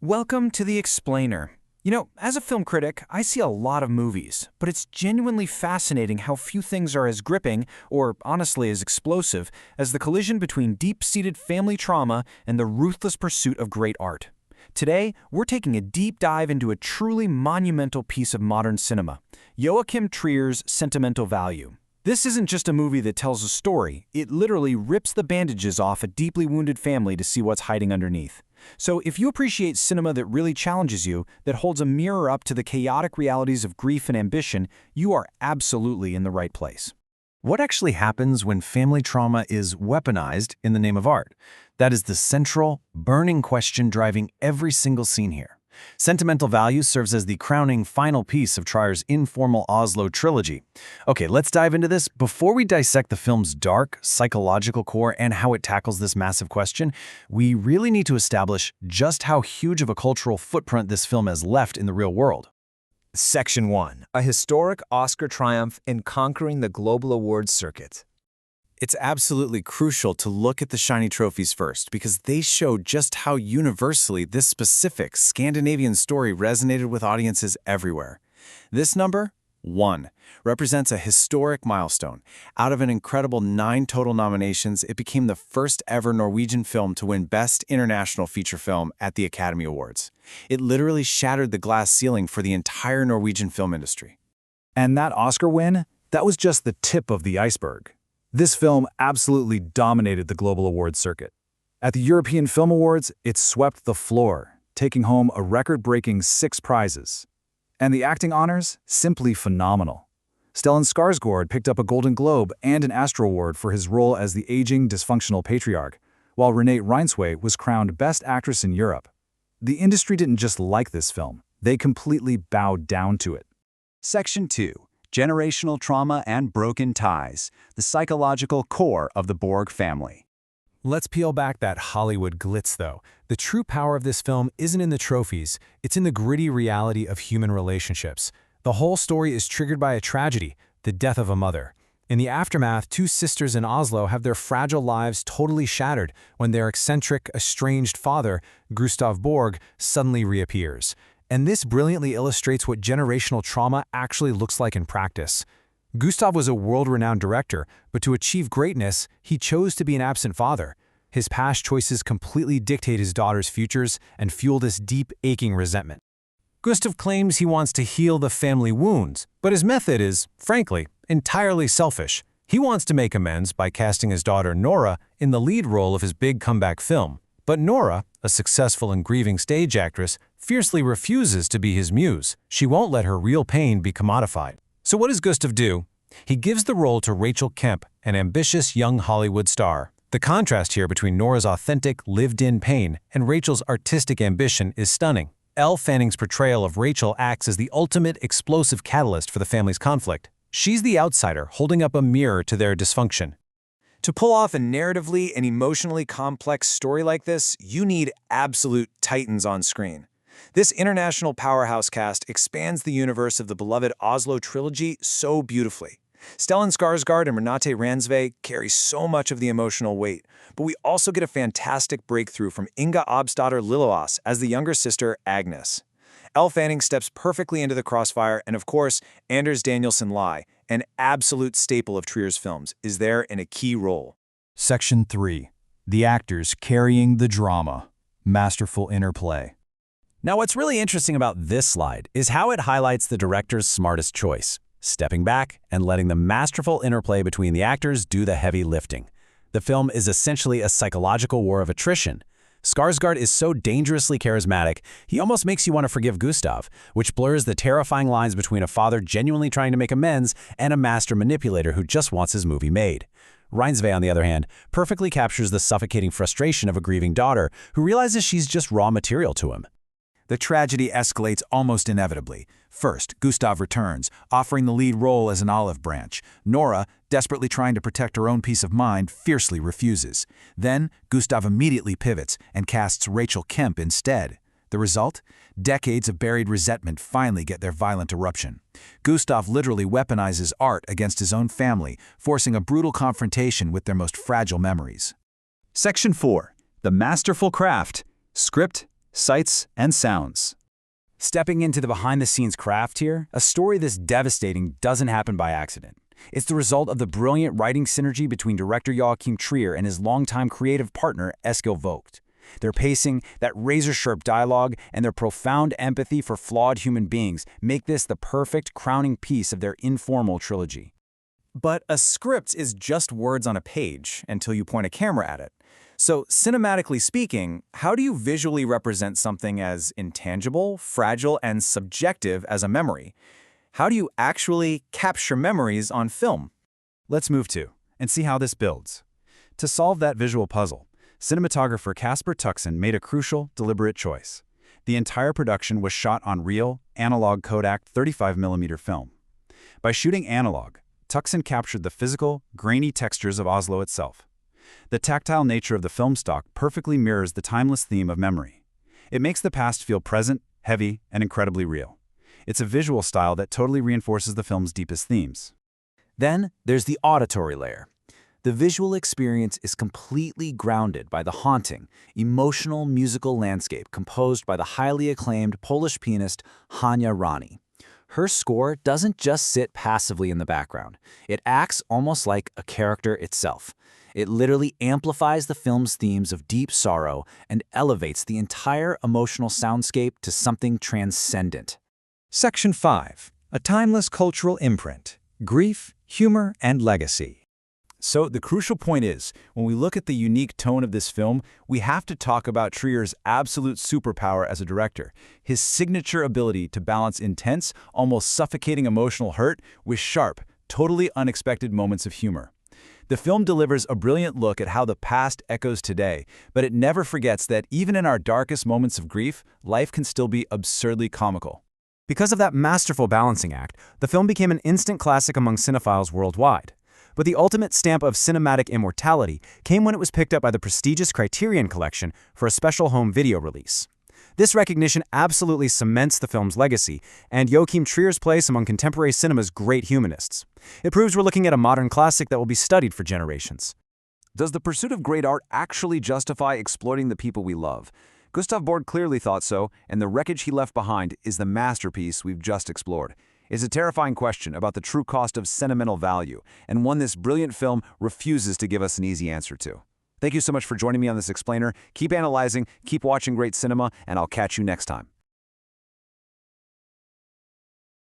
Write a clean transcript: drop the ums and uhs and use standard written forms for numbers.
Welcome to The Explainer. As a film critic, I see a lot of movies, but it's genuinely fascinating how few things are as gripping, or honestly as explosive, as the collision between deep-seated family trauma and the ruthless pursuit of great art. Today, we're taking a deep dive into a truly monumental piece of modern cinema, Joachim Trier's Sentimental Value. This isn't just a movie that tells a story, it literally rips the bandages off a deeply wounded family to see what's hiding underneath. So if you appreciate cinema that really challenges you, that holds a mirror up to the chaotic realities of grief and ambition, you are absolutely in the right place. What actually happens when family trauma is weaponized in the name of art? That is the central, burning question driving every single scene here. Sentimental Value serves as the crowning final piece of Trier's informal Oslo trilogy. Okay, let's dive into this. Before we dissect the film's dark, psychological core and how it tackles this massive question, we really need to establish just how huge of a cultural footprint this film has left in the real world. Section 1. A historic Oscar triumph in conquering the global awards circuit. It's absolutely crucial to look at the shiny trophies first because they show just how universally this specific Scandinavian story resonated with audiences everywhere. This number, 1, represents a historic milestone. Out of an incredible 9 total nominations, it became the first ever Norwegian film to win Best International Feature Film at the Academy Awards. It literally shattered the glass ceiling for the entire Norwegian film industry. And that Oscar win, that was just the tip of the iceberg. This film absolutely dominated the global awards circuit. At the European Film Awards, it swept the floor, taking home a record-breaking 6 prizes. And the acting honors? Simply phenomenal. Stellan Skarsgård picked up a Golden Globe and an Astor Award for his role as the aging, dysfunctional patriarch, while Renée Reinsve was crowned Best Actress in Europe. The industry didn't just like this film, they completely bowed down to it. Section 2. Generational trauma and broken ties, the psychological core of the Borg family. Let's peel back that Hollywood glitz, though. The true power of this film isn't in the trophies, it's in the gritty reality of human relationships. The whole story is triggered by a tragedy, the death of a mother. In the aftermath, 2 sisters in Oslo have their fragile lives totally shattered when their eccentric, estranged father, Gustav Borg, suddenly reappears. And this brilliantly illustrates what generational trauma actually looks like in practice. Gustav was a world-renowned director, but to achieve greatness, he chose to be an absent father. His past choices completely dictate his daughter's futures and fuel this deep, aching resentment. Gustav claims he wants to heal the family wounds, but his method is, frankly, entirely selfish. He wants to make amends by casting his daughter Nora in the lead role of his big comeback film. But Nora, a successful and grieving stage actress, fiercely refuses to be his muse. She won't let her real pain be commodified. So what does Gustav do? He gives the role to Rachel Kemp, an ambitious young Hollywood star. The contrast here between Nora's authentic, lived-in pain and Rachel's artistic ambition is stunning. Elle Fanning's portrayal of Rachel acts as the ultimate explosive catalyst for the family's conflict. She's the outsider holding up a mirror to their dysfunction. To pull off a narratively and emotionally complex story like this, you need absolute titans on screen. This international powerhouse cast expands the universe of the beloved Oslo trilogy so beautifully. Stellan Skarsgård and Renate Reinsve carry so much of the emotional weight, but we also get a fantastic breakthrough from Inga Obsdatter Lilloas as the younger sister, Agnes. Elle Fanning steps perfectly into the crossfire, and of course, Anders Danielsen Lie, an absolute staple of Trier's films, is there in a key role. Section 3. The actors carrying the drama. Masterful interplay. Now, what's really interesting about this slide is how it highlights the director's smartest choice, stepping back and letting the masterful interplay between the actors do the heavy lifting. The film is essentially a psychological war of attrition. Skarsgård is so dangerously charismatic, he almost makes you want to forgive Gustav, which blurs the terrifying lines between a father genuinely trying to make amends and a master manipulator who just wants his movie made. Reinsve, on the other hand, perfectly captures the suffocating frustration of a grieving daughter who realizes she's just raw material to him. The tragedy escalates almost inevitably. First, Gustav returns, offering the lead role as an olive branch. Nora, desperately trying to protect her own peace of mind, fiercely refuses. Then, Gustav immediately pivots and casts Rachel Kemp instead. The result? Decades of buried resentment finally get their violent eruption. Gustav literally weaponizes art against his own family, forcing a brutal confrontation with their most fragile memories. Section 4. The masterful craft, script, sights and sounds. Stepping into the behind-the-scenes craft here, a story this devastating doesn't happen by accident. It's the result of the brilliant writing synergy between director Joachim Trier and his longtime creative partner Eskil Vogt. Their pacing, that razor-sharp dialogue, and their profound empathy for flawed human beings make this the perfect crowning piece of their informal trilogy. But a script is just words on a page until you point a camera at it. So, cinematically speaking, how do you visually represent something as intangible, fragile, and subjective as a memory? How do you actually capture memories on film? Let's move to and see how this builds. To solve that visual puzzle, cinematographer Casper Tuxen made a crucial, deliberate choice. The entire production was shot on real, analog Kodak 35mm film. By shooting analog, Tuxen captured the physical, grainy textures of Oslo itself. The tactile nature of the film stock perfectly mirrors the timeless theme of memory. It makes the past feel present, heavy, and incredibly real. It's a visual style that totally reinforces the film's deepest themes. Then there's the auditory layer. The visual experience is completely grounded by the haunting, emotional musical landscape composed by the highly acclaimed Polish pianist Hania Rani. Her score doesn't just sit passively in the background. It acts almost like a character itself. It literally amplifies the film's themes of deep sorrow and elevates the entire emotional soundscape to something transcendent. Section 5. A timeless cultural imprint. Grief, humor, and legacy. So the crucial point is, when we look at the unique tone of this film, we have to talk about Trier's absolute superpower as a director, his signature ability to balance intense, almost suffocating emotional hurt with sharp, totally unexpected moments of humor. The film delivers a brilliant look at how the past echoes today, but it never forgets that even in our darkest moments of grief, life can still be absurdly comical. Because of that masterful balancing act, the film became an instant classic among cinephiles worldwide. But the ultimate stamp of cinematic immortality came when it was picked up by the prestigious Criterion Collection for a special home video release. This recognition absolutely cements the film's legacy and Joachim Trier's place among contemporary cinema's great humanists. It proves we're looking at a modern classic that will be studied for generations. Does the pursuit of great art actually justify exploiting the people we love? Gustav Borg clearly thought so, and the wreckage he left behind is the masterpiece we've just explored. It's a terrifying question about the true cost of sentimental value, and one this brilliant film refuses to give us an easy answer to. Thank you so much for joining me on this explainer. Keep analyzing, keep watching great cinema, and I'll catch you next time.